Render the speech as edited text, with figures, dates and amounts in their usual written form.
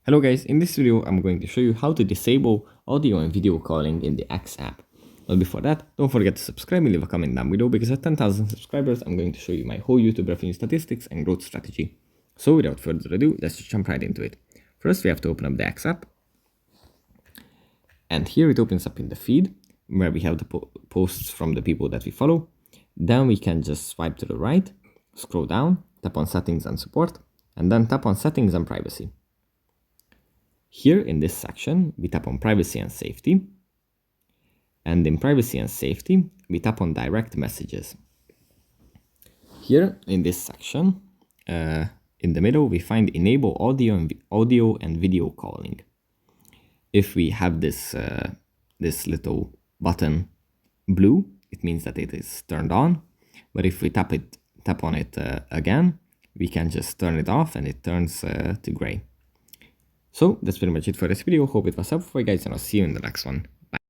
Hello guys, in this video I'm going to show you how to disable audio and video calling in the X app. But before that, don't forget to subscribe and leave a comment down below because at 10,000 subscribers I'm going to show you my whole YouTube revenue statistics and growth strategy. So without further ado, let's just jump right into it. First we have to open up the X app. And here it opens up in the feed where we have the posts from the people that we follow. Then we can just swipe to the right, scroll down, tap on settings and support, and then tap on settings and privacy. Here in this section, we tap on privacy and safety. And in privacy and safety, we tap on direct messages. Here in this section, in the middle, we find enable audio and video calling. If we have this, this little button blue, it means that it is turned on. But if we tap on it again, we can just turn it off and it turns to gray. So that's pretty much it for this video. Hope it was helpful for you guys and I'll see you in the next one.